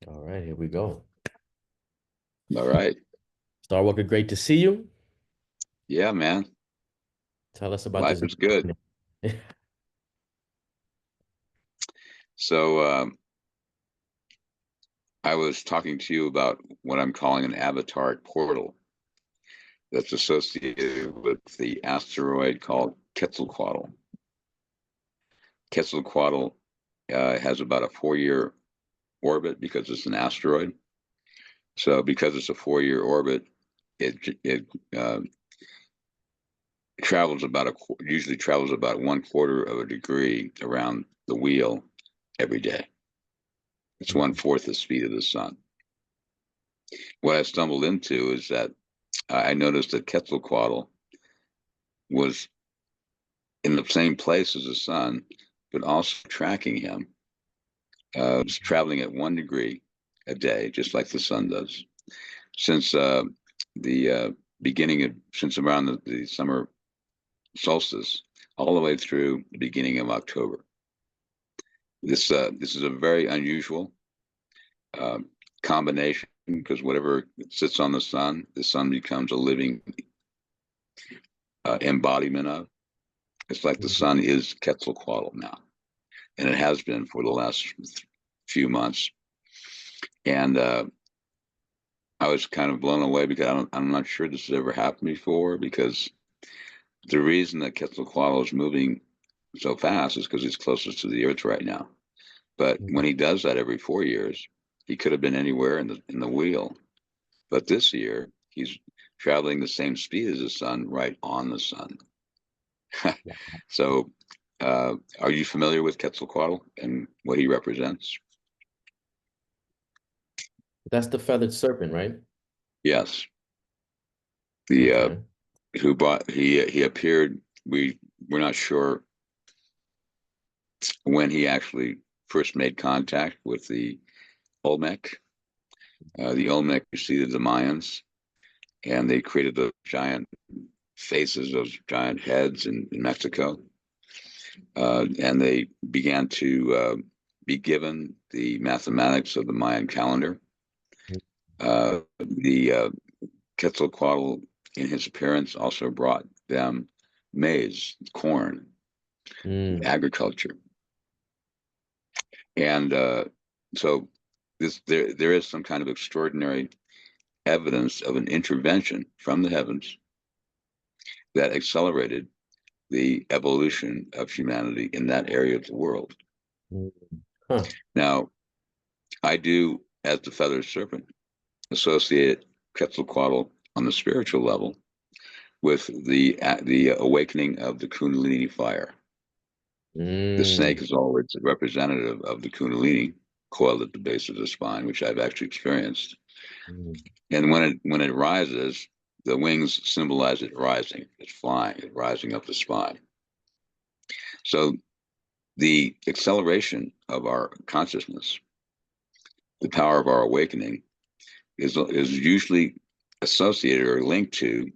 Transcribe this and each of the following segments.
All right, here we go. All right. Starwalker, great to see you. Yeah, man. Tell us about Life this. is good. So I was talking to you about what I'm calling an avatar portal that's associated with the asteroid called Quetzalcoatl. Quetzalcoatl has about a 4-year orbit because it's an asteroid. So because it's a 4-year orbit, it travels about usually travels about 1/4 of a degree around the wheel every day. It's 1/4 the speed of the sun. What I stumbled into is that I noticed that Quetzalcoatl was in the same place as the sun, but also tracking him. Was traveling at 1 degree a day, just like the sun does, since the beginning of since around the summer solstice, all the way through the beginning of October. This is a very unusual uh, combination because whatever sits on the sun becomes a living embodiment of. It's like the sun is Quetzalcoatl now, and it has been for the last few months. And I was kind of blown away because I'm not sure this has ever happened before. Because the reason that Quetzalcoatl is moving so fast is because he's closest to the Earth right now. But when he does that every 4 years, he could have been anywhere in the wheel. But this year, he's traveling the same speed as the sun, right on the sun. So, are you familiar with Quetzalcoatl and what he represents? That's the feathered serpent, right? Yes. The Okay. who brought he appeared. We're not sure when he actually first made contact with the Olmec. The Olmec preceded the Mayans, and they created those giant faces, those giant heads in Mexico, and they began to be given the mathematics of the Mayan calendar. The Quetzalcoatl, in his appearance, also brought them maize, corn, Mm. agriculture, and so there is some kind of extraordinary evidence of an intervention from the heavens that accelerated the evolution of humanity in that area of the world. Mm. Huh. Now, I do, as the feathered serpent, associate Quetzalcoatl on the spiritual level with the awakening of the Kundalini fire. The Mm. snake is always a representative of the Kundalini coiled at the base of the spine, which I've actually experienced. Mm. And when it rises, the wings symbolize it rising, it's flying, it's rising up the spine. So the acceleration of our consciousness, the power of our awakening, is usually associated or linked to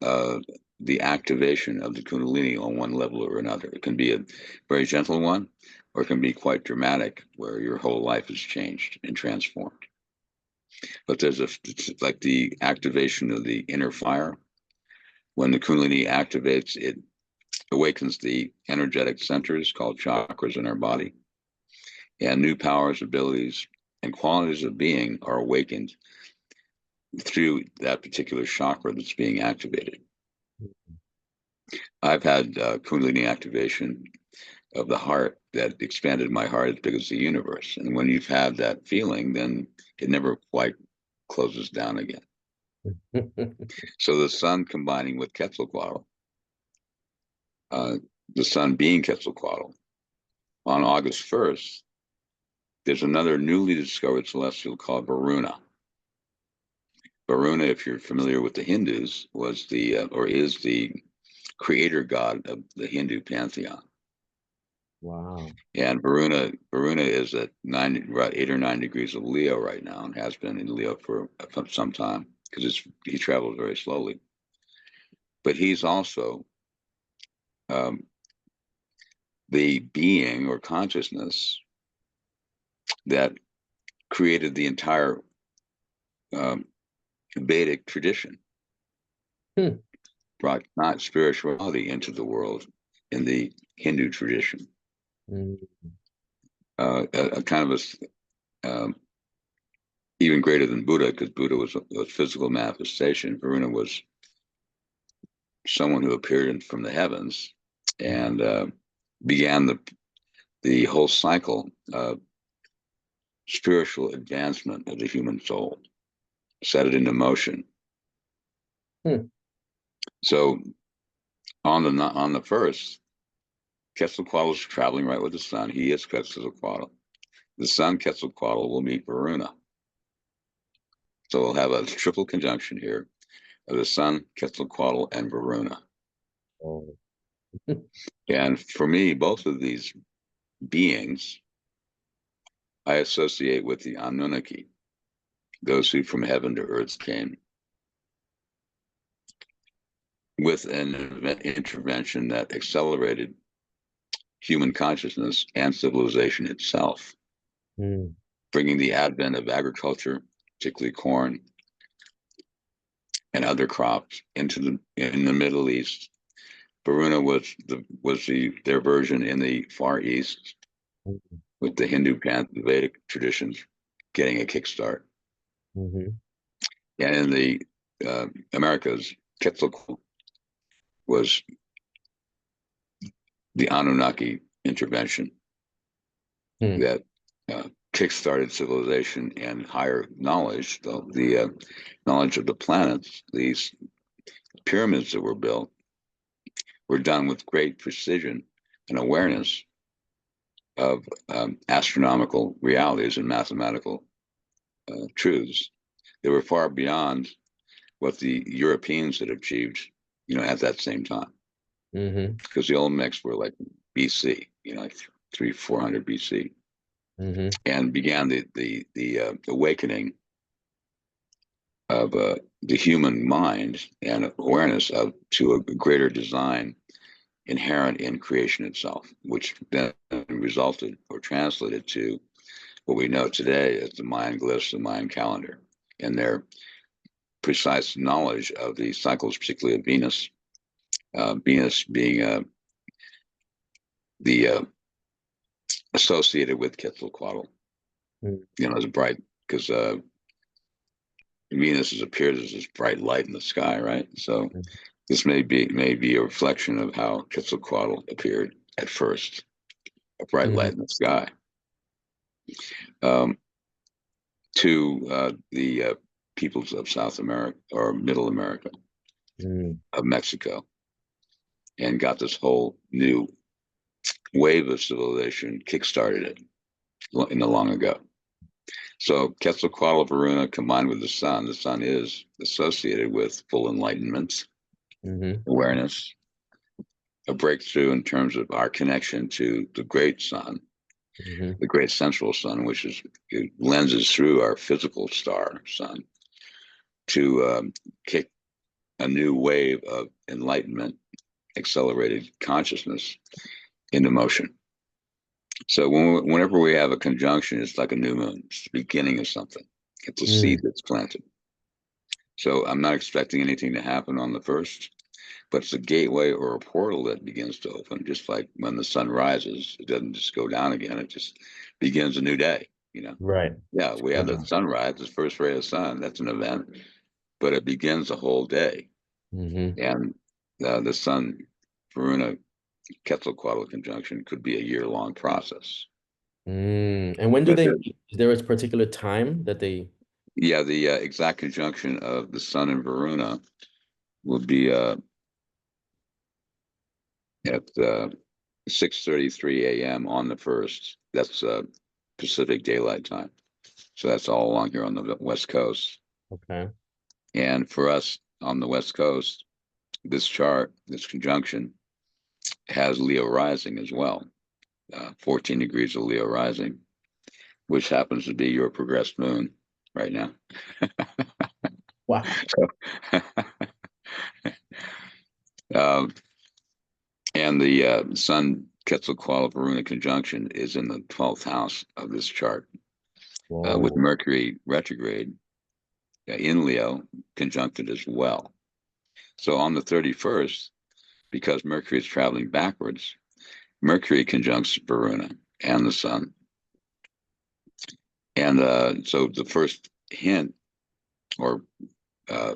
uh, the activation of the Kundalini on one level or another. It can be a very gentle one, or it can be quite dramatic, where your whole life is changed and transformed. But it's like the activation of the inner fire. When the Kundalini activates, it awakens the energetic centers called chakras in our body, and new powers, abilities, and qualities of being are awakened through that particular chakra that's being activated. I've had Kundalini activation of the heart that expanded my heart as big as the universe. And when you've had that feeling, then it never quite closes down again. So the sun combining with Quetzalcoatl, uh, the sun being Quetzalcoatl, on August 1st, there's another newly discovered celestial called Varuna. Varuna, if you're familiar with the Hindus, was the or is the creator god of the Hindu pantheon. Wow. And Varuna is at about 8 or 9 degrees of Leo right now, and has been in Leo for some time because he travels very slowly. But he's also um, the being or consciousness that created the entire Vedic tradition, brought not spirituality into the world in the Hindu tradition. A kind of even greater than Buddha, because Buddha was a physical manifestation. Varuna was someone who appeared from the heavens and began the whole cycle of spiritual advancement of the human soul, set it into motion. So on the first, Quetzalcoatl is traveling right with the sun. He is Quetzalcoatl. The sun, Quetzalcoatl, will meet Varuna. So we'll have a triple conjunction here of the sun, Quetzalcoatl, and Varuna. Oh. And for me, both of these beings I associate with the Anunnaki, those who from heaven to earth came, with an intervention that accelerated human consciousness and civilization itself, bringing the advent of agriculture, particularly corn and other crops, in the Middle East. Varuna was their version in the Far East, with the Hindu the Vedic traditions getting a kickstart. And in the Americas, Quetzalcoatl was the Anunnaki intervention that kick-started civilization and higher knowledge. The knowledge of the planets, these pyramids that were built, were done with great precision and awareness of astronomical realities and mathematical truths. They were far beyond what the Europeans had achieved, at that same time. Because the Olmecs were like BC, like 300-400 BC, and began the awakening of the human mind and awareness to a greater design inherent in creation itself, which then resulted or translated to what we know today as the Mayan glyphs, the Mayan calendar, and their precise knowledge of the cycles, particularly of Venus. Venus being the associated with Quetzalcoatl, as bright, because Venus appeared as this bright light in the sky, right? So this may be a reflection of how Quetzalcoatl appeared at first, a bright light in the sky. To the peoples of South America or Middle America, of Mexico, and got this whole new wave of civilization, kickstarted it in the long ago. So Quetzalcoatl, Varuna, combined with the sun is associated with full enlightenment, awareness, a breakthrough in terms of our connection to the great sun, the great central sun, which it lenses through our physical star sun, to kick a new wave of enlightenment, accelerated consciousness into motion. So whenever we have a conjunction, it's like a new moon. It's the beginning of something. It's a seed that's planted. So I'm not expecting anything to happen on the first, but it's a gateway or a portal that begins to open. Just like when the sun rises, it doesn't just go down again. It just begins a new day, Right. Yeah, we have the sunrise, the first ray of sun. That's an event, but it begins a whole day. And the sun, Varuna, Quetzalcoatl conjunction could be a year-long process. And when do they meet? Is there a particular time that they? Yeah, the exact conjunction of the sun and Varuna will be at 6:33 a.m. on the first. That's Pacific Daylight Time. So that's all along here on the West Coast. Okay. And for us on the West Coast, this chart, this conjunction, has Leo rising as well. 14 degrees of Leo rising, which happens to be your progressed moon right now. Wow. And the Sun Quetzalcoatl Varuna conjunction is in the 12th house of this chart. with Whoa. Mercury retrograde in Leo, conjuncted as well. So on the 31st, because Mercury is traveling backwards, Mercury conjuncts Varuna and the Sun. And so the first hint or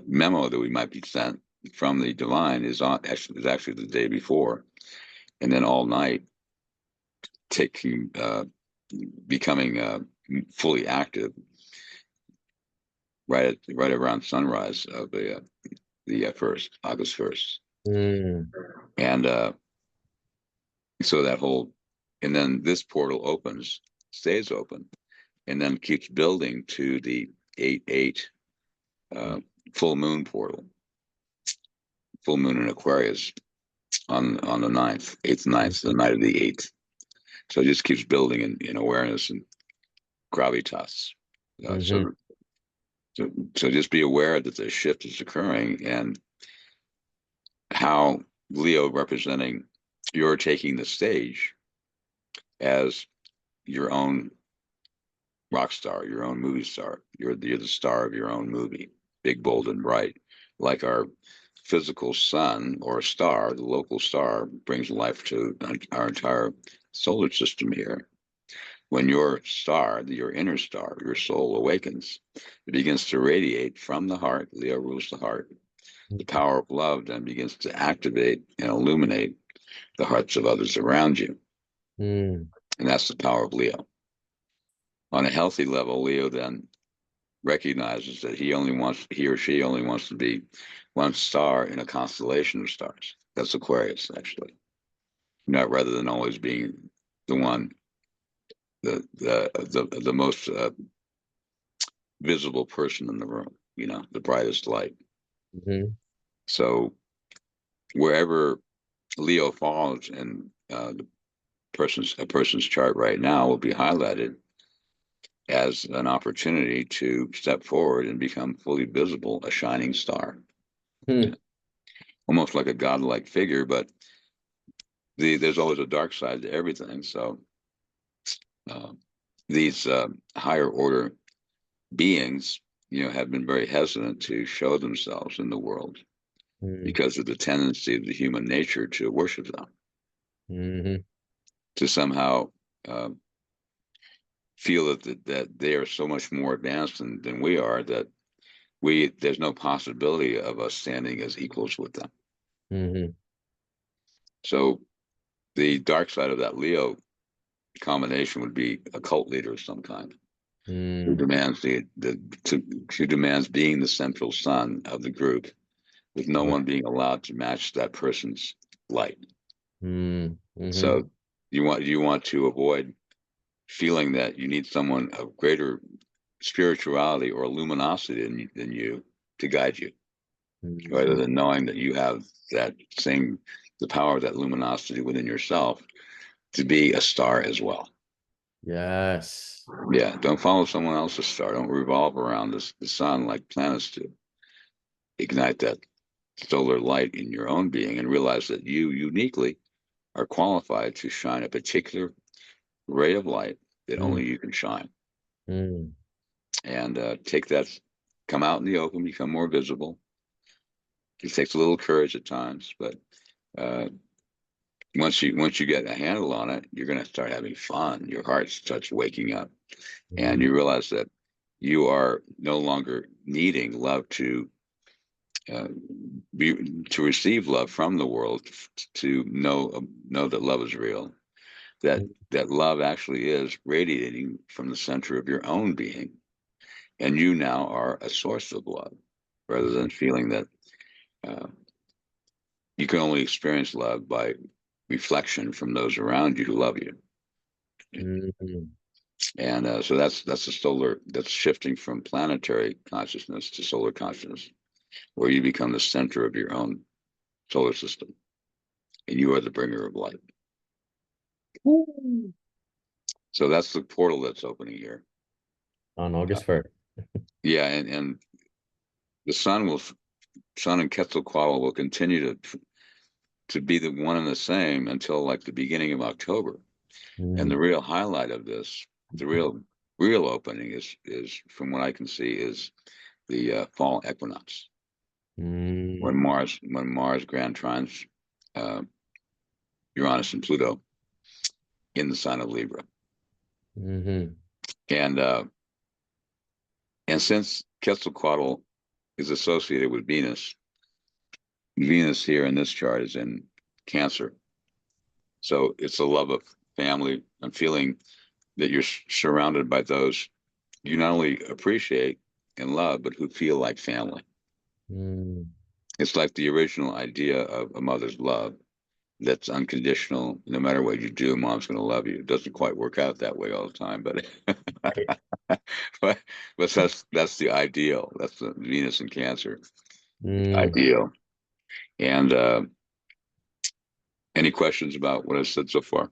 memo that we might be sent from the divine is actually the day before, and then all night taking becoming fully active right around sunrise of the first August 1st, Mm. and so that whole, and then this portal opens, stays open, and then keeps building to the 8/8 uh, full moon portal, full moon in Aquarius on the 9th, 8th, 9th, the night of the 8th. So it just keeps building in awareness and gravitas. Uh, Mm-hmm. so, so just be aware that the shift is occurring, and how Leo representing, you're taking the stage as your own rock star, your own movie star. You're the star of your own movie, big, bold, and bright. Like our physical sun or star, the local star brings life to our entire solar system here. When your star, your inner star, your soul awakens, it begins to radiate from the heart. Leo rules the heart. The power of love then begins to activate and illuminate the hearts of others around you. Mm. And that's the power of Leo. On a healthy level, Leo then recognizes that he or she only wants to be one star in a constellation of stars. That's Aquarius, actually. Not rather than always being the one, the most visible person in the room, the brightest light. Mm-hmm. So wherever Leo falls in a person's chart right now will be highlighted as an opportunity to step forward and become fully visible, a shining star, Hmm. almost like a godlike figure. But there's always a dark side to everything. So uh, these higher order beings, have been very hesitant to show themselves in the world Mm. because of the tendency of the human nature to worship them, Mm-hmm. to somehow uh, feel that they are so much more advanced than we are, that there's no possibility of us standing as equals with them. Mm-hmm. So the dark side of that Leo combination would be a cult leader of some kind who Mm. demands who demands being the central sun of the group, with no Right. one being allowed to match that person's light. Mm. Mm-hmm. So you want to avoid feeling that you need someone of greater spirituality or luminosity than you to guide you, rather Mm-hmm. than knowing that you have the power of that luminosity within yourself to be a star as well. Yes. Yeah, don't follow someone else's star. Don't revolve around the sun like planets do. Ignite that solar light in your own being and realize that you uniquely are qualified to shine a particular ray of light that Mm. only you can shine. Mm. And take that, come out in the open, become more visible. It takes a little courage at times, but uh, once you get a handle on it, you're going to start having fun. Your heart starts waking up, and Mm. you realize that you are no longer needing love uh, to receive love from the world, to know that love is real. That love actually is radiating from the center of your own being, and you now are a source of love, rather than feeling that uh, you can only experience love by reflection from those around you who love you. Mm. And so that's shifting from planetary consciousness to solar consciousness, where you become the center of your own solar system, and you are the bringer of light. Woo. So that's the portal that's opening here. On August 1st. Yeah, and the sun and Quetzalcoatl will continue to be the one and the same until like the beginning of October. And the Mm. real highlight of this, the real real opening is from what I can see is the fall equinox Mm, when Mars grand trines uh, Uranus and Pluto in the sign of Libra, hmm and uh, and since Quetzalcoatl is associated with Venus, Venus here in this chart is in Cancer, so it's a love of family and feeling that you're surrounded by those you not only appreciate and love, but who feel like family. mm. It's like the original idea of a mother's love that's unconditional. No matter what you do, mom's going to love you. It doesn't quite work out that way all the time, but but, but that's the ideal. That's the Venus in Cancer Mm. ideal. And any questions about what I said so far?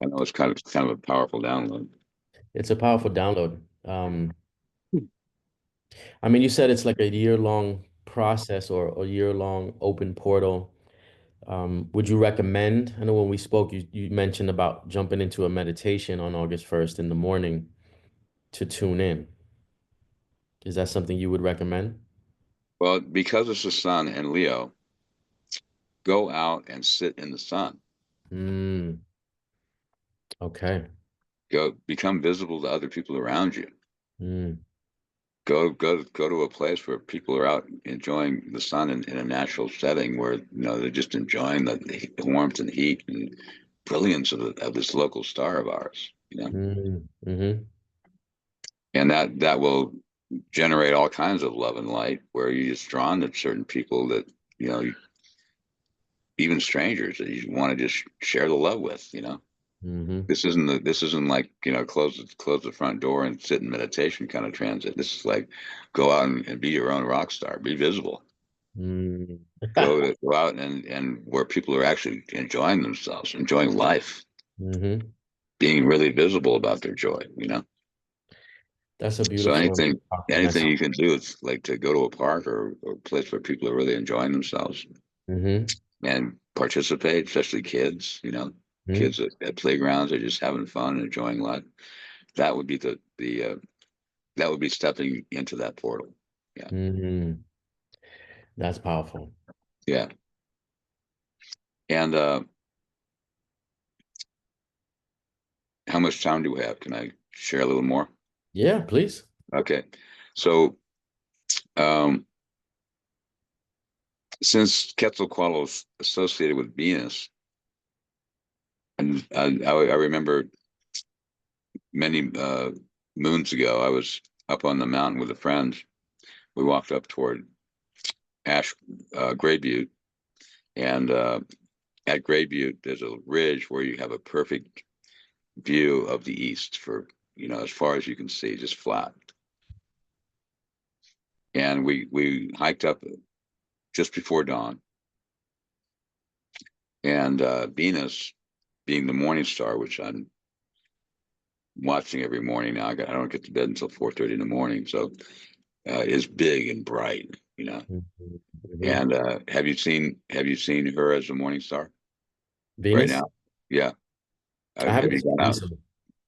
I know it's kind of a powerful download. It's a powerful download. I mean, you said it's like a year-long process or a year-long open portal. Would you recommend? I know when we spoke, you mentioned about jumping into a meditation on August 1st in the morning to tune in. Is that something you would recommend? Well, because it's the sun and Leo, go out and sit in the sun. Mm, okay. Go become visible to other people around you. Mm, Go to a place where people are out enjoying the sun in a natural setting where they're just enjoying the warmth and heat and brilliance of this local star of ours. mm-hmm. And that will generate all kinds of love and light where you're just drawn to certain people that you know even strangers that you want to just share the love with. Mm-hmm. This isn't like close the front door and sit in meditation kind of transit. This is like go out and be your own rock star, be visible, Mm. go out and where people are actually enjoying themselves, enjoying life, Mm-hmm. being really visible about their joy. That's a So beautiful and powerful anything message. you can do is like to go to a park or a place where people are really enjoying themselves Mm-hmm. and participate, especially kids. Mm-hmm. Kids at playgrounds are just having fun and enjoying life. That would be that would be stepping into that portal. Yeah. Mm-hmm. That's powerful. Yeah. And how much time do we have? Can I share a little more? Yeah, please. Okay. So um, since Quetzalcoatl is associated with Venus, and I remember many moons ago, I was up on the mountain with a friend. We walked up toward Ash Gray Butte, and at Gray Butte, there's a ridge where you have a perfect view of the east for as far as you can see, just flat. And we hiked up just before dawn, and Venus, being the morning star, which I'm watching every morning now. I don't get to bed until 4:30 in the morning, so is big and bright. Mhm. Mhm. And have you seen her as a morning star right Venus? now? Yeah. I Have haven't you seen gone out recently.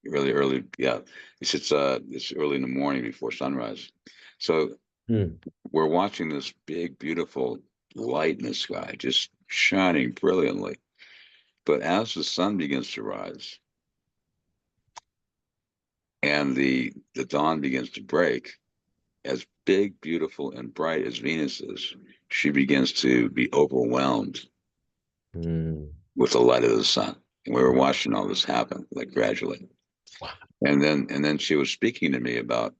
really early? Yeah. It's early in the morning before sunrise. So Hmm. we're watching this big, beautiful light in the sky, just shining brilliantly. But as the sun begins to rise and the dawn begins to break, as big, beautiful, and bright as Venus is, she begins to be overwhelmed Hmm. with the light of the sun. And we were watching all this happen, like gradually. Wow. And then she was speaking to me about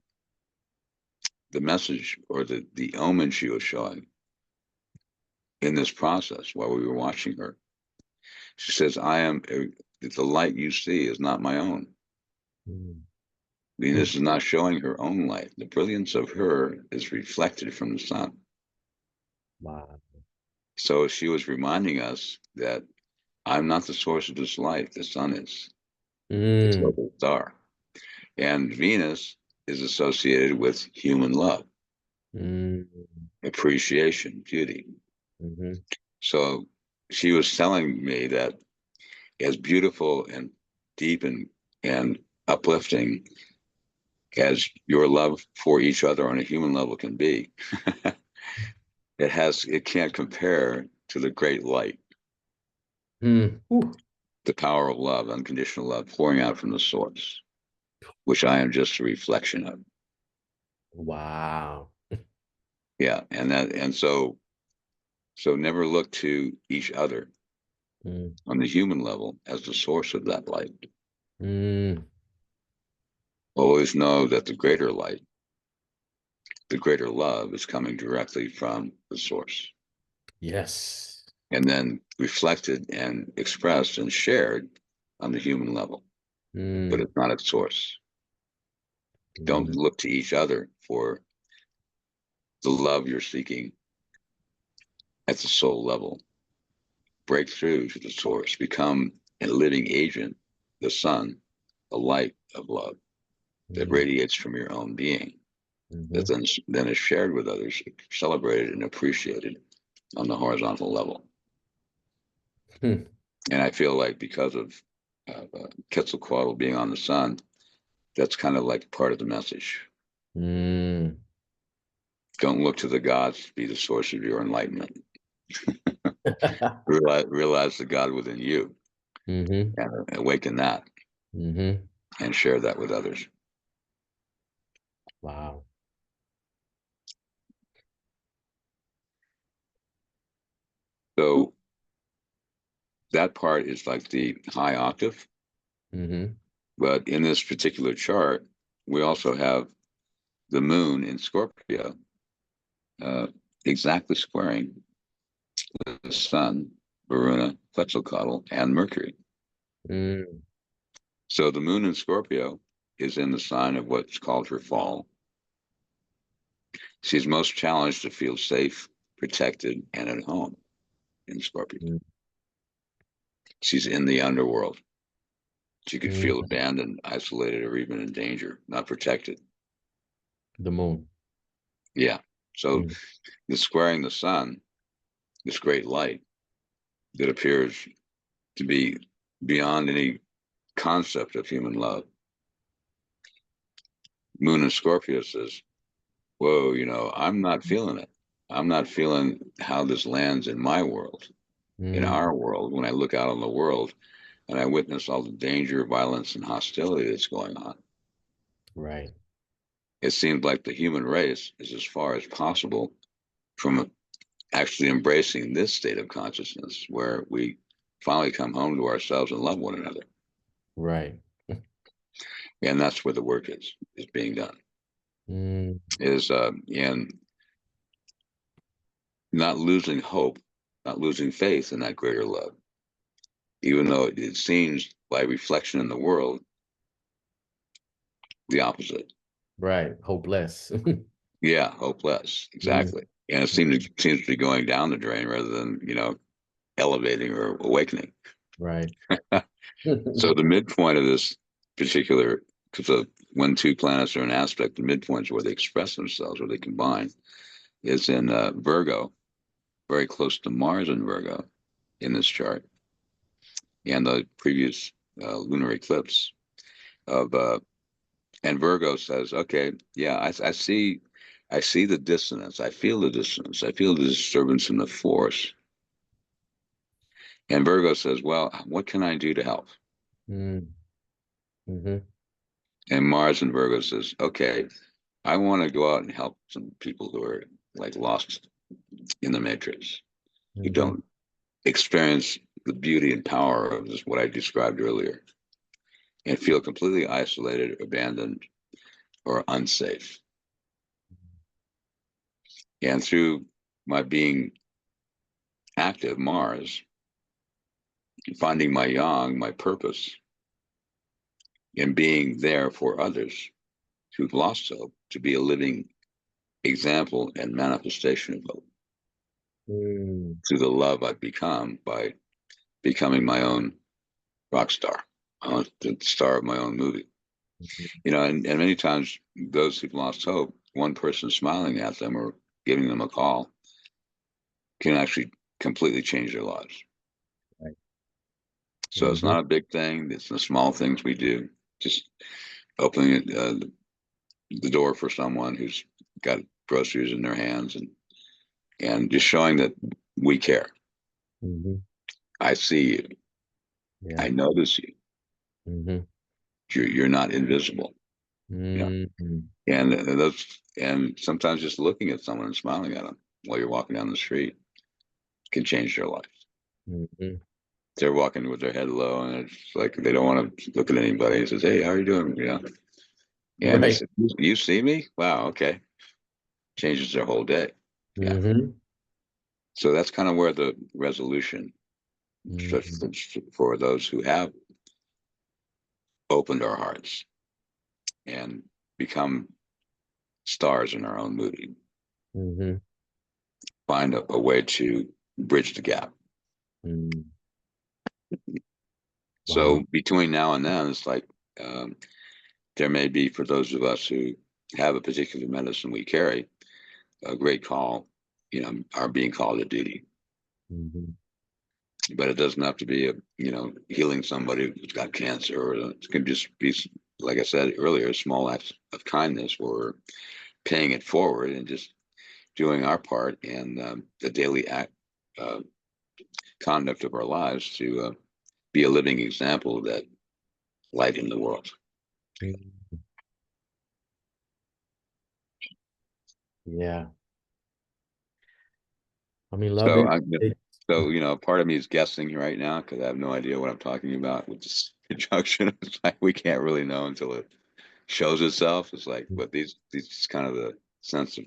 the message or the omen she was showing in this process while we were watching her. She says, the light you see is not my own. Hmm. Hmm. Venus is not showing her own light. The brilliance of her is reflected from the sun. Wow. So she was reminding us that I'm not the source of this light. The sun is. It's Hmm. like a star. And Venus is associated with human love, Hmm. appreciation, beauty. Hmm. So she was telling me that as beautiful and deep and and uplifting as your love for each other on a human level can be, it can't compare to the great light, Mm. Ooh. the power of love, unconditional love pouring out from the source, which I am just a reflection of. Wow. Yeah. And so never look to each other Mm. on the human level as the source of that light. Mm. Always know that the greater light, the greater love is coming directly from the source Yes. and then reflected and expressed and shared on the human level, but Mm. it's not its source. Don't Mm. look to each other for the love you're seeking at the soul level. Break through to the source, become a living agent, the sun, the light of love that Mm. radiates from your own being, that Mhm. then is shared with others, celebrated and appreciated on the horizontal level. Hmm. And I feel like because of Quetzalcoatl being on the sun, that's kind of like part of the message. Mm. Don't look to the gods to be the source of your enlightenment. Realize the God within you Mm-hmm. and awaken that Mm-hmm. and share that with others. Wow. So that part is like the high octave. Mm-hmm. But in this particular chart, we also have the moon in Scorpio, uh, exactly squaring the sun, Varuna, Quetzalcoatl, and Mercury. Mm. So the moon in Scorpio is in the sign of what's called her fall. She's most challenged to feel safe, protected, and at home in Scorpio. Mm. She's in the underworld. She could feel Mm. abandoned, isolated, or even in danger, not protected. The moon. Yeah. So Mm. the squaring the sun, this great light that appears to be beyond any concept of human love. Moon in Scorpio says, whoa, I'm not feeling it. I'm not feeling how this lands in my world, in Mm. our world, when I look out on the world and I witness all the danger, violence, and hostility that's going on. Right. It seems like the human race is as far as possible from actually embracing this state of consciousness where we finally come home to ourselves and love one another. Right. And that's where the work is being done. Mm. Is in not losing hope, not losing faith in that greater love, even though it seems by reflection in the world the opposite. Right. Hopeless. Yeah, hopeless, Mm. exactly. And it seems to be going down the drain rather than elevating or awakening. Right. So the midpoint of this particular, because when two planets are in aspect, the midpoints where they express themselves, where they combine, is in Virgo, very close to Mars in Virgo in this chart, and the previous lunar eclipse of and Virgo says, okay, yeah, I see the dissonance, I feel the dissonance, I feel the disturbance in the force. And Virgo says, well, what can I do to help? Mm. Mm-hmm. And Mars and Virgo says, okay, I want to go out and help some people who are like lost in the matrix, who Mm-hmm. don't experience the beauty and power of this, what I described earlier, and feel completely isolated, abandoned, or unsafe. And through my being active, Mars, finding my yang, my purpose, and being there for others who've lost hope, to be a living example and manifestation of hope Mm. through the love I've become by becoming my own rock star, the star of my own movie. And many times those who've lost hope, one person smiling at them or giving them a call can actually completely change their lives. Right. So it's Mm-hmm. not a big thing. It's the small things we do. just opening the door for someone who's got groceries in their hands, and just showing that we care. Hmm. I see you. Yeah. I notice you. Hmm. You're not invisible. You know, Hmm. and sometimes just looking at someone and smiling at them while you're walking down the street can change their life. Hmm. They're walking with their head low, and it's like they don't want to look at anybody. He says, "Hey, how are you doing?" And you Right. say, "You see me? Wow, okay." Changes their whole day. Yeah. Hmm. So that's kind of where the resolution Hmm. for those who have opened our hearts and become stars in our own movie, Hmm. find a way to bridge the gap. Hmm. Wow. So between now and then, it's like um, there may be, for those of us who have a particular medicine we carry, a great call, are being called to duty. Hmm. But it doesn't have to be healing somebody who's got cancer, or it can just be, like I said earlier, small acts of kindness, or paying it forward and just doing our part in the daily uh, conduct of our lives to be a living example of that light in the world. Yeah. I mean, love So it. I, so part of me is guessing right now because I have no idea what I'm talking about with this conjunction. It's like we can't really know until it shows itself. It's like, but these kind of the sense of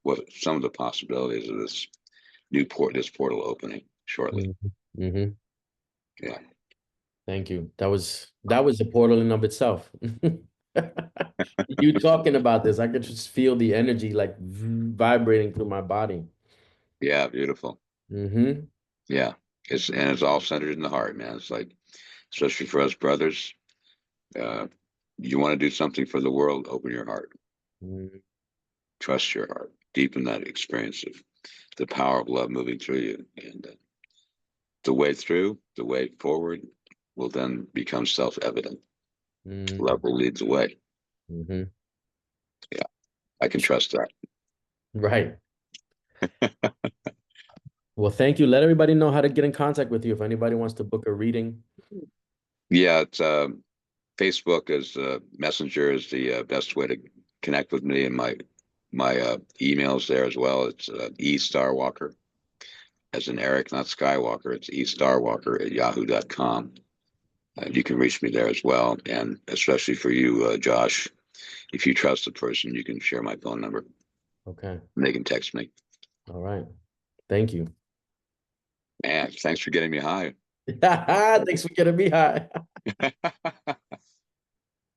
what some of the possibilities of this portal opening shortly. Hmm. Yeah, Thank you. That was a portal in of itself. You talking about this, I could just feel the energy like vibrating through my body. yeah, beautiful. Hmm. Yeah, it's all centered in the heart, man. It's like, especially for us brothers, uh, you want to do something for the world, open your heart, trust your heart, deepen that experience of the power of love moving through you, and the way forward, will then become self-evident. Love will lead the way. Hmm. Yeah, I can trust that. Right. Well, thank you. Let everybody know how to get in contact with you if anybody wants to book a reading. Yeah, it's Facebook as Messenger is the best way to connect with me, and my emails there as well. It's E Starwalker, as in Eric, not Skywalker. It's E Starwalker at yahoo.com. You can reach me there as well, and especially for you, Josh, if you trust the person, you can share my phone number. Okay. And they can text me. All right. Thank you. Man, thanks for getting me high. Thanks for getting me high.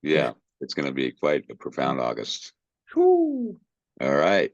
Yeah, it's going to be quite a profound August. Whew. All right.